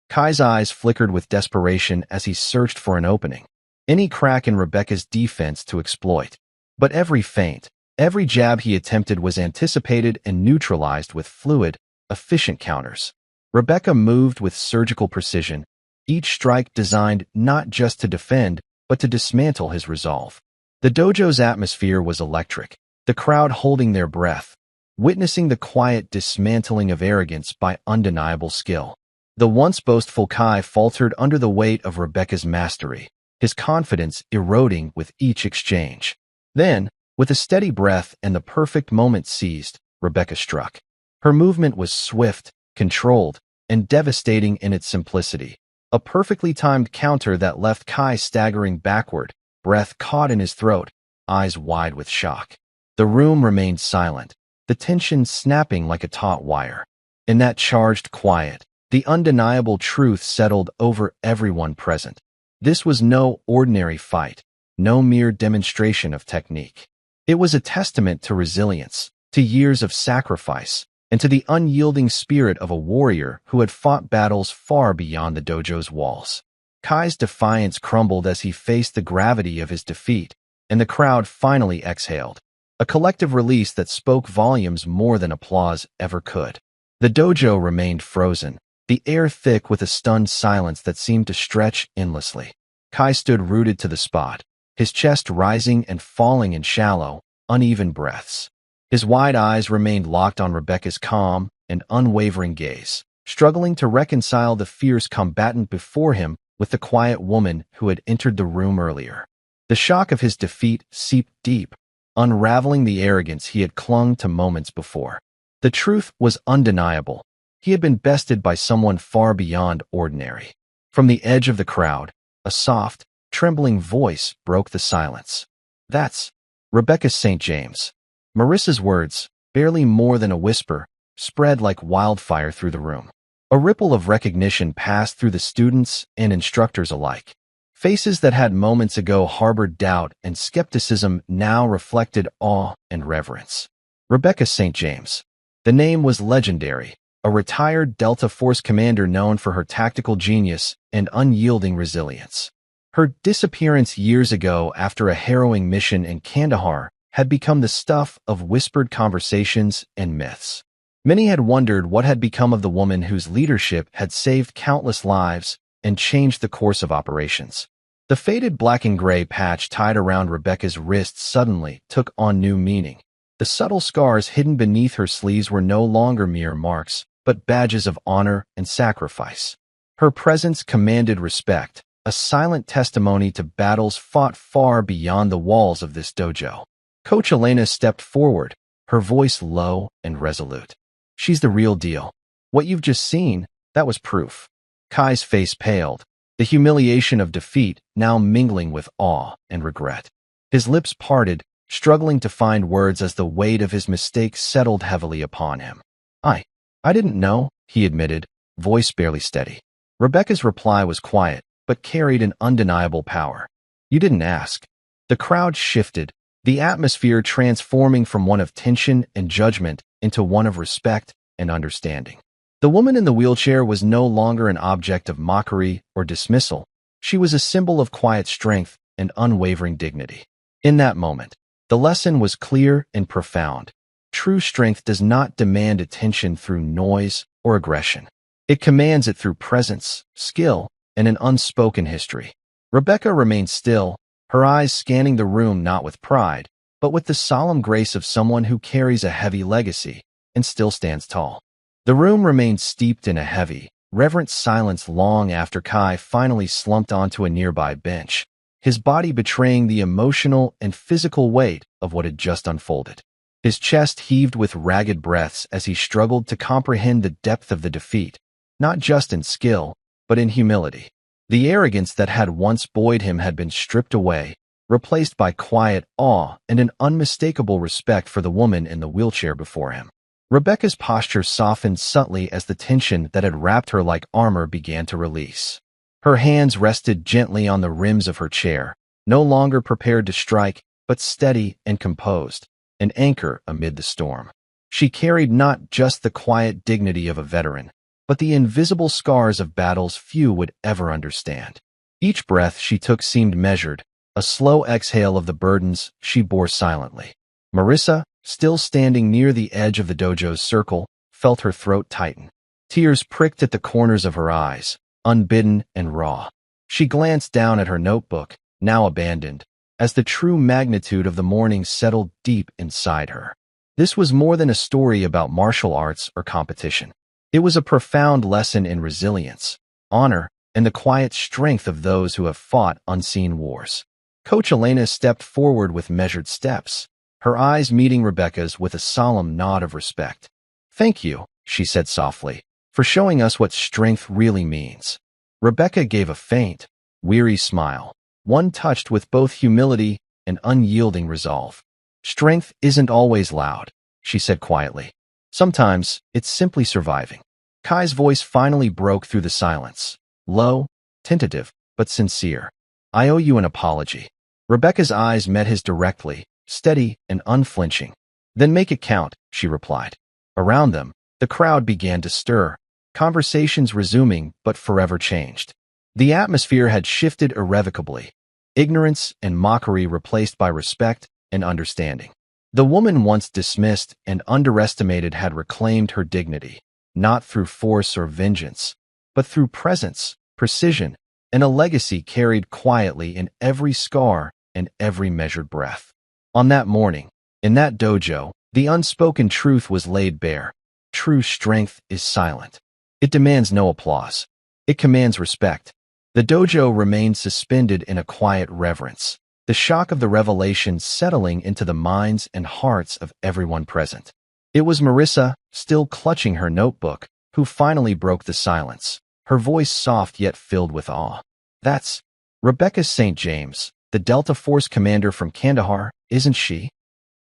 Kai's eyes flickered with desperation as he searched for an opening, any crack in Rebecca's defense to exploit. But every feint, every jab he attempted was anticipated and neutralized with fluid, efficient counters. Rebecca moved with surgical precision, each strike designed not just to defend, but to dismantle his resolve. The dojo's atmosphere was electric, the crowd holding their breath, witnessing the quiet dismantling of arrogance by undeniable skill. The once boastful Kai faltered under the weight of Rebecca's mastery, his confidence eroding with each exchange. Then, with a steady breath and the perfect moment seized, Rebecca struck. Her movement was swift, controlled, and devastating in its simplicity. A perfectly timed counter that left Kai staggering backward, breath caught in his throat, eyes wide with shock. The room remained silent, the tension snapping like a taut wire. In that charged quiet, the undeniable truth settled over everyone present. This was no ordinary fight, no mere demonstration of technique. It was a testament to resilience, to years of sacrifice, and to the unyielding spirit of a warrior who had fought battles far beyond the dojo's walls. Kai's defiance crumbled as he faced the gravity of his defeat, and the crowd finally exhaled, a collective release that spoke volumes more than applause ever could. The dojo remained frozen, the air thick with a stunned silence that seemed to stretch endlessly. Kai stood rooted to the spot, his chest rising and falling in shallow, uneven breaths. His wide eyes remained locked on Rebecca's calm and unwavering gaze, struggling to reconcile the fierce combatant before him with the quiet woman who had entered the room earlier. The shock of his defeat seeped deep, unraveling the arrogance he had clung to moments before. The truth was undeniable. He had been bested by someone far beyond ordinary. From the edge of the crowd, a soft, trembling voice broke the silence. "That's Rebecca St. James." Marissa's words, barely more than a whisper, spread like wildfire through the room. A ripple of recognition passed through the students and instructors alike. Faces that had moments ago harbored doubt and skepticism now reflected awe and reverence. Rebecca St. James. The name was legendary, a retired Delta Force commander known for her tactical genius and unyielding resilience. Her disappearance years ago after a harrowing mission in Kandahar had become the stuff of whispered conversations and myths. Many had wondered what had become of the woman whose leadership had saved countless lives and changed the course of operations. The faded black and gray patch tied around Rebecca's wrists suddenly took on new meaning. The subtle scars hidden beneath her sleeves were no longer mere marks, but badges of honor and sacrifice. Her presence commanded respect, a silent testimony to battles fought far beyond the walls of this dojo. Coach Elena stepped forward, her voice low and resolute. "She's the real deal. What you've just seen, that was proof." Kai's face paled, the humiliation of defeat now mingling with awe and regret. His lips parted, struggling to find words as the weight of his mistake settled heavily upon him. I didn't know," he admitted, voice barely steady. Rebecca's reply was quiet, but carried an undeniable power. "You didn't ask." The crowd shifted, the atmosphere transforming from one of tension and judgment into one of respect and understanding. The woman in the wheelchair was no longer an object of mockery or dismissal. She was a symbol of quiet strength and unwavering dignity. In that moment, the lesson was clear and profound. True strength does not demand attention through noise or aggression. It commands it through presence, skill, and an unspoken history. Rebecca remained still, her eyes scanning the room not with pride, but with the solemn grace of someone who carries a heavy legacy and still stands tall. The room remained steeped in a heavy, reverent silence long after Kai finally slumped onto a nearby bench, his body betraying the emotional and physical weight of what had just unfolded. His chest heaved with ragged breaths as he struggled to comprehend the depth of the defeat, not just in skill, but in humility. The arrogance that had once buoyed him had been stripped away, replaced by quiet awe and an unmistakable respect for the woman in the wheelchair before him. Rebecca's posture softened subtly as the tension that had wrapped her like armor began to release. Her hands rested gently on the rims of her chair, no longer prepared to strike, but steady and composed, an anchor amid the storm. She carried not just the quiet dignity of a veteran, but the invisible scars of battles few would ever understand. Each breath she took seemed measured, a slow exhale of the burdens she bore silently. Marissa, still standing near the edge of the dojo's circle, felt her throat tighten. Tears pricked at the corners of her eyes, unbidden and raw. She glanced down at her notebook, now abandoned, as the true magnitude of the morning settled deep inside her. This was more than a story about martial arts or competition. It was a profound lesson in resilience, honor, and the quiet strength of those who have fought unseen wars. Coach Elena stepped forward with measured steps, her eyes meeting Rebecca's with a solemn nod of respect. "Thank you," she said softly, "for showing us what strength really means." Rebecca gave a faint, weary smile, one touched with both humility and unyielding resolve. "Strength isn't always loud," she said quietly. "Sometimes it's simply surviving." Kai's voice finally broke through the silence, low, tentative, but sincere. "I owe you an apology." Rebecca's eyes met his directly, steady and unflinching. "Then make it count," she replied. Around them, the crowd began to stir, conversations resuming but forever changed. The atmosphere had shifted irrevocably, ignorance and mockery replaced by respect and understanding. The woman once dismissed and underestimated had reclaimed her dignity, not through force or vengeance, but through presence, precision, and a legacy carried quietly in every scar and every measured breath. On that morning, in that dojo, the unspoken truth was laid bare. True strength is silent. It demands no applause. It commands respect. The dojo remained suspended in a quiet reverence, the shock of the revelation settling into the minds and hearts of everyone present. It was Marissa, still clutching her notebook, who finally broke the silence, her voice soft yet filled with awe. "That's Rebecca St. James, the Delta Force commander from Kandahar, isn't she?"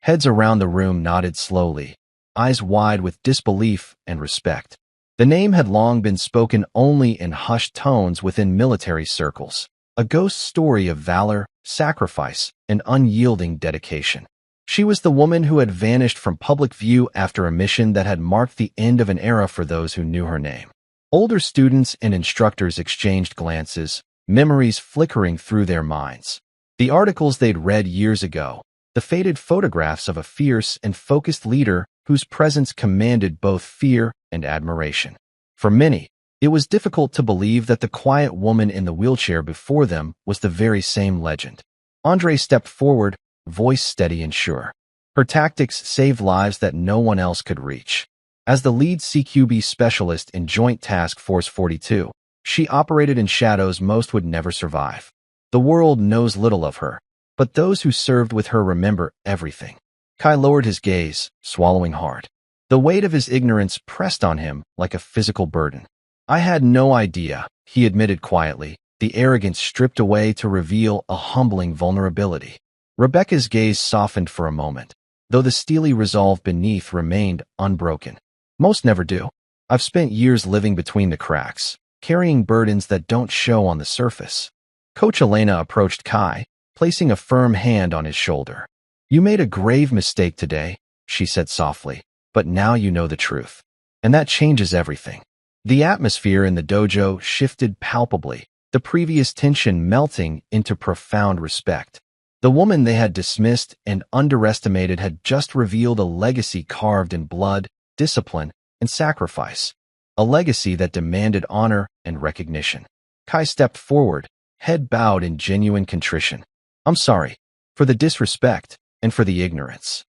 Heads around the room nodded slowly, eyes wide with disbelief and respect. The name had long been spoken only in hushed tones within military circles, a ghost story of valor, sacrifice, and unyielding dedication. She was the woman who had vanished from public view after a mission that had marked the end of an era for those who knew her name. Older students and instructors exchanged glances, memories flickering through their minds. The articles they'd read years ago, the faded photographs of a fierce and focused leader whose presence commanded both fear and admiration. For many, it was difficult to believe that the quiet woman in the wheelchair before them was the very same legend. Andre stepped forward, voice steady and sure. Her tactics saved lives that no one else could reach. As the lead CQB specialist in Joint Task Force 42, she operated in shadows most would never survive. The world knows little of her, but those who served with her remember everything. Kai lowered his gaze, swallowing hard. The weight of his ignorance pressed on him like a physical burden. "I had no idea," he admitted quietly, the arrogance stripped away to reveal a humbling vulnerability. Rebecca's gaze softened for a moment, though the steely resolve beneath remained unbroken. "Most never do. I've spent years living between the cracks, carrying burdens that don't show on the surface." Coach Elena approached Kai, placing a firm hand on his shoulder. "You made a grave mistake today," she said softly, "but now you know the truth. And that changes everything." The atmosphere in the dojo shifted palpably, the previous tension melting into profound respect. The woman they had dismissed and underestimated had just revealed a legacy carved in blood, discipline, and sacrifice. A legacy that demanded honor and recognition. Kai stepped forward, head bowed in genuine contrition. "I'm sorry, for the disrespect and for the ignorance."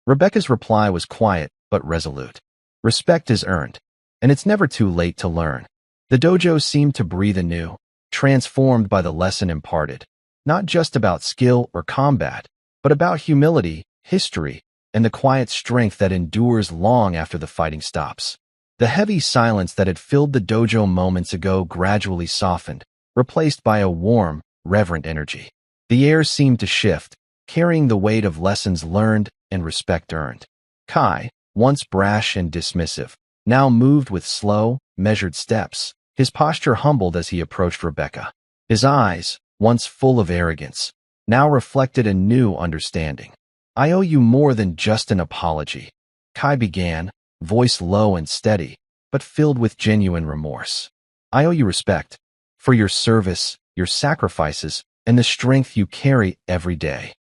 Rebecca's reply was quiet but resolute. "Respect is earned, and it's never too late to learn." The dojo seemed to breathe anew, transformed by the lesson imparted, not just about skill or combat, but about humility, history, and the quiet strength that endures long after the fighting stops. The heavy silence that had filled the dojo moments ago gradually softened, replaced by a warm, reverent energy. The air seemed to shift, carrying the weight of lessons learned and respect earned. Kai, once brash and dismissive, now moved with slow, measured steps, his posture humbled as he approached Rebecca. His eyes, once full of arrogance, now reflected a new understanding. "I owe you more than just an apology," Kai began, voice low and steady, but filled with genuine remorse. "I owe you respect for your service, your sacrifices, and the strength you carry every day."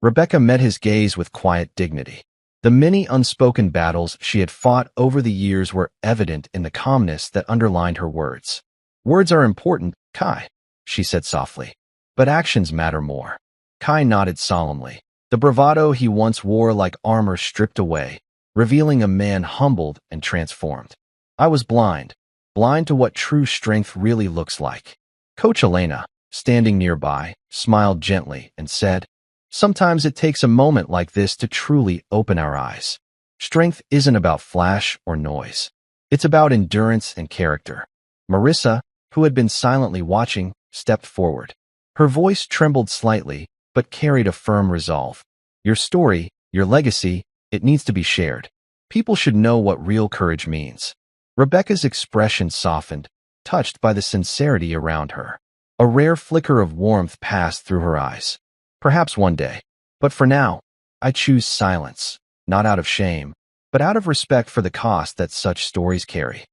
Rebecca met his gaze with quiet dignity. The many unspoken battles she had fought over the years were evident in the calmness that underlined her words. Words are important, Kai, she said softly. But actions matter more. Kai nodded solemnly. The bravado he once wore like armor stripped away, revealing a man humbled and transformed. I was blind to what true strength really looks like. Coach Elena, standing nearby, smiled gently and said, "Sometimes it takes a moment like this to truly open our eyes. Strength isn't about flash or noise. It's about endurance and character." Marissa, who had been silently watching, stepped forward. Her voice trembled slightly, but carried a firm resolve. "Your story, your legacy, it needs to be shared. People should know what real courage means." Rebecca's expression softened, touched by the sincerity around her. A rare flicker of warmth passed through her eyes. "Perhaps one day. But for now, I choose silence, not out of shame, but out of respect for the cost that such stories carry."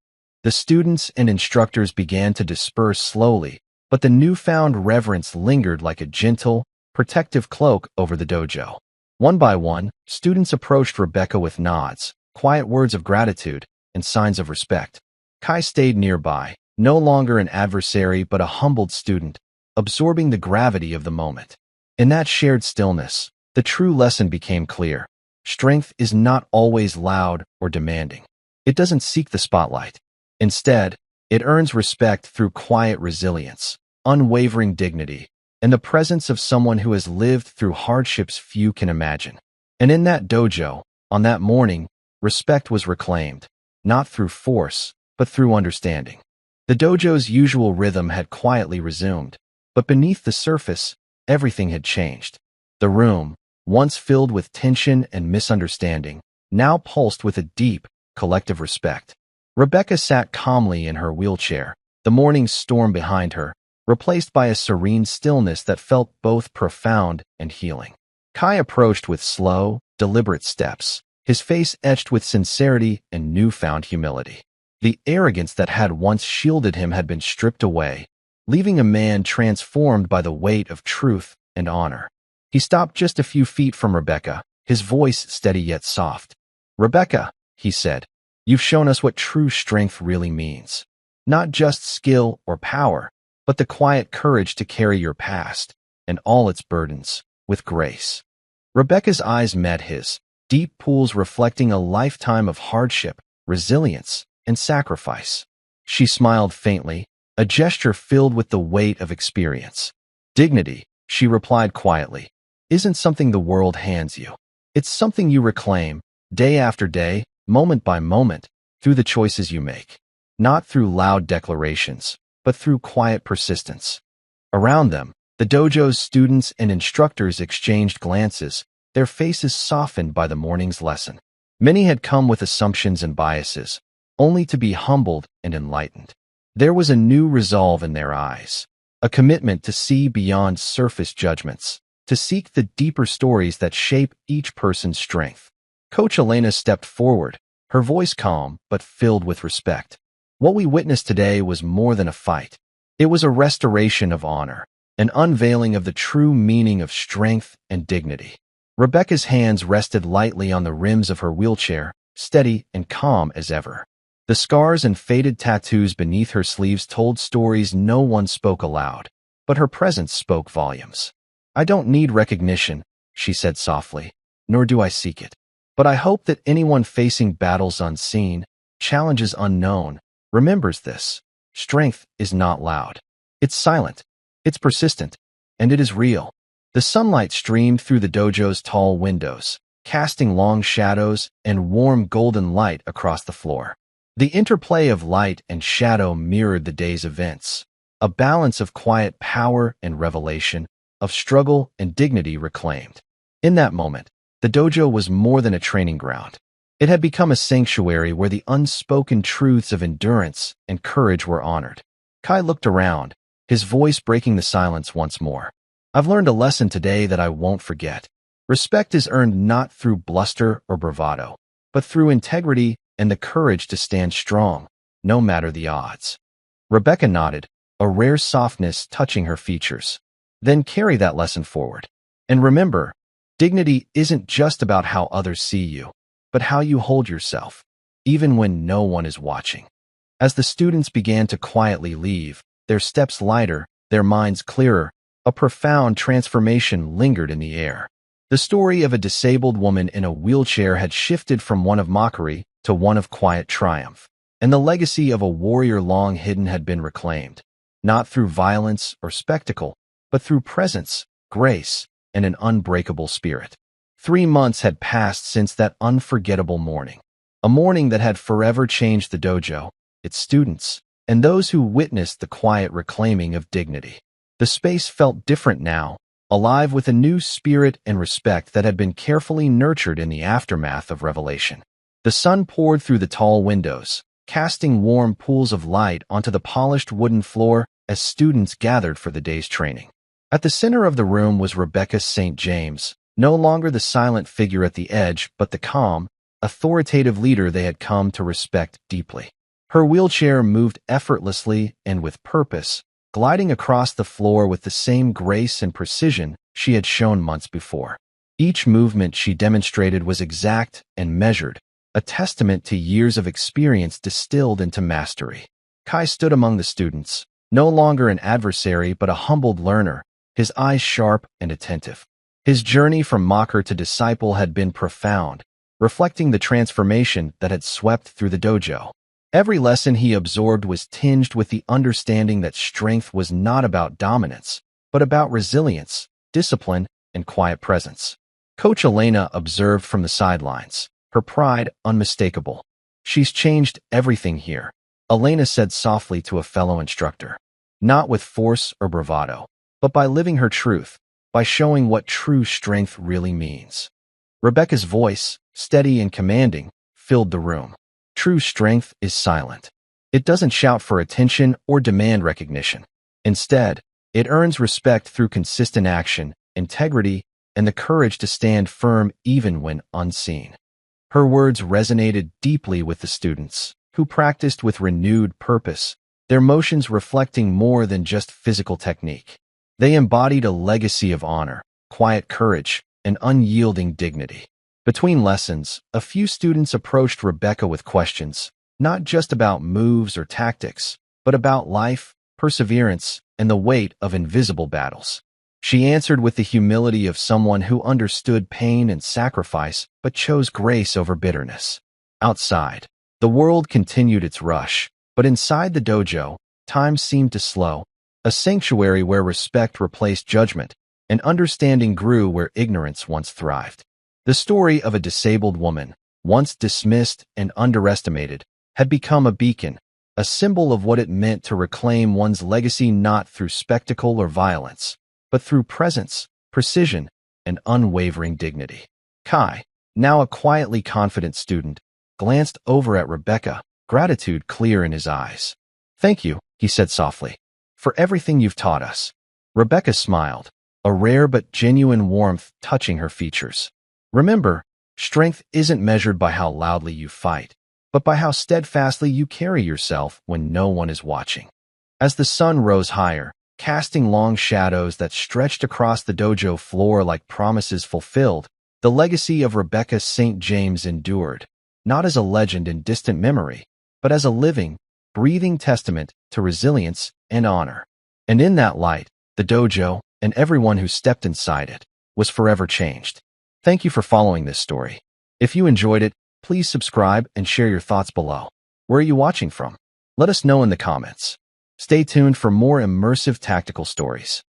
The students and instructors began to disperse slowly, but the newfound reverence lingered like a gentle, protective cloak over the dojo. One by one, students approached Rebecca with nods, quiet words of gratitude, and signs of respect. Kai stayed nearby, no longer an adversary but a humbled student, absorbing the gravity of the moment. In that shared stillness, the true lesson became clear. Strength is not always loud or demanding. It doesn't seek the spotlight. Instead, it earns respect through quiet resilience, unwavering dignity, and the presence of someone who has lived through hardships few can imagine. And in that dojo, on that morning, respect was reclaimed, not through force, but through understanding. The dojo's usual rhythm had quietly resumed, but beneath the surface, everything had changed. The room, once filled with tension and misunderstanding, now pulsed with a deep, collective respect. Rebecca sat calmly in her wheelchair, the morning storm behind her, replaced by a serene stillness that felt both profound and healing. Kai approached with slow, deliberate steps, his face etched with sincerity and newfound humility. The arrogance that had once shielded him had been stripped away, leaving a man transformed by the weight of truth and honor. He stopped just a few feet from Rebecca, his voice steady yet soft. "Rebecca," he said, "you've shown us what true strength really means. Not just skill or power, but the quiet courage to carry your past, and all its burdens, with grace." Rebecca's eyes met his, deep pools reflecting a lifetime of hardship, resilience, and sacrifice. She smiled faintly, a gesture filled with the weight of experience. "Dignity," she replied quietly, "isn't something the world hands you. It's something you reclaim, day after day, moment by moment, through the choices you make. Not through loud declarations, but through quiet persistence." Around them, the dojo's students and instructors exchanged glances, their faces softened by the morning's lesson. Many had come with assumptions and biases, only to be humbled and enlightened. There was a new resolve in their eyes, a commitment to see beyond surface judgments, to seek the deeper stories that shape each person's strength. Coach Elena stepped forward, her voice calm but filled with respect. "What we witnessed today was more than a fight. It was a restoration of honor, an unveiling of the true meaning of strength and dignity." Rebecca's hands rested lightly on the rims of her wheelchair, steady and calm as ever. The scars and faded tattoos beneath her sleeves told stories no one spoke aloud, but her presence spoke volumes. "I don't need recognition," she said softly, "nor do I seek it. But I hope that anyone facing battles unseen, challenges unknown, remembers this. Strength is not loud. It's silent, it's persistent, and it is real." The sunlight streamed through the dojo's tall windows, casting long shadows and warm golden light across the floor. The interplay of light and shadow mirrored the day's events, a balance of quiet power and revelation, of struggle and dignity reclaimed. In that moment, the dojo was more than a training ground. It had become a sanctuary where the unspoken truths of endurance and courage were honored. Kai looked around, his voice breaking the silence once more. "I've learned a lesson today that I won't forget. Respect is earned not through bluster or bravado, but through integrity and the courage to stand strong, no matter the odds." Rebecca nodded, a rare softness touching her features. "Then carry that lesson forward. And remember, dignity isn't just about how others see you, but how you hold yourself, even when no one is watching." As the students began to quietly leave, their steps lighter, their minds clearer, a profound transformation lingered in the air. The story of a disabled woman in a wheelchair had shifted from one of mockery to one of quiet triumph, and the legacy of a warrior long hidden had been reclaimed, not through violence or spectacle, but through presence, grace, and an unbreakable spirit. 3 months had passed since that unforgettable morning, a morning that had forever changed the dojo, its students, and those who witnessed the quiet reclaiming of dignity. The space felt different now, alive with a new spirit and respect that had been carefully nurtured in the aftermath of revelation. The sun poured through the tall windows, casting warm pools of light onto the polished wooden floor as students gathered for the day's training. At the center of the room was Rebecca St. James, no longer the silent figure at the edge, but the calm, authoritative leader they had come to respect deeply. Her wheelchair moved effortlessly and with purpose, gliding across the floor with the same grace and precision she had shown months before. Each movement she demonstrated was exact and measured, a testament to years of experience distilled into mastery. Kai stood among the students, no longer an adversary but a humbled learner, his eyes sharp and attentive. His journey from mocker to disciple had been profound, reflecting the transformation that had swept through the dojo. Every lesson he absorbed was tinged with the understanding that strength was not about dominance, but about resilience, discipline, and quiet presence. Coach Elena observed from the sidelines, her pride unmistakable. "She's changed everything here," Elena said softly to a fellow instructor. "Not with force or bravado, but by living her truth, by showing what true strength really means." Rebecca's voice, steady and commanding, filled the room. True strength is silent. It doesn't shout for attention or demand recognition. Instead, it earns respect through consistent action, integrity, and the courage to stand firm even when unseen. Her words resonated deeply with the students, who practiced with renewed purpose, their motions reflecting more than just physical technique. They embodied a legacy of honor, quiet courage, and unyielding dignity. Between lessons, a few students approached Rebecca with questions, not just about moves or tactics, but about life, perseverance, and the weight of invisible battles. She answered with the humility of someone who understood pain and sacrifice but chose grace over bitterness. Outside, the world continued its rush, but inside the dojo, time seemed to slow, a sanctuary where respect replaced judgment, and understanding grew where ignorance once thrived. The story of a disabled woman, once dismissed and underestimated, had become a beacon, a symbol of what it meant to reclaim one's legacy not through spectacle or violence, but through presence, precision, and unwavering dignity. Kai, now a quietly confident student, glanced over at Rebecca, gratitude clear in his eyes. "Thank you," he said softly, "for everything you've taught us." Rebecca smiled, a rare but genuine warmth touching her features. "Remember, strength isn't measured by how loudly you fight, but by how steadfastly you carry yourself when no one is watching." As the sun rose higher, casting long shadows that stretched across the dojo floor like promises fulfilled, the legacy of Rebecca St. James endured, not as a legend in distant memory, but as a living, breathing testament to resilience and honor. And in that light, the dojo, and everyone who stepped inside it, was forever changed. Thank you for following this story. If you enjoyed it, please subscribe and share your thoughts below. Where are you watching from? Let us know in the comments. Stay tuned for more immersive tactical stories.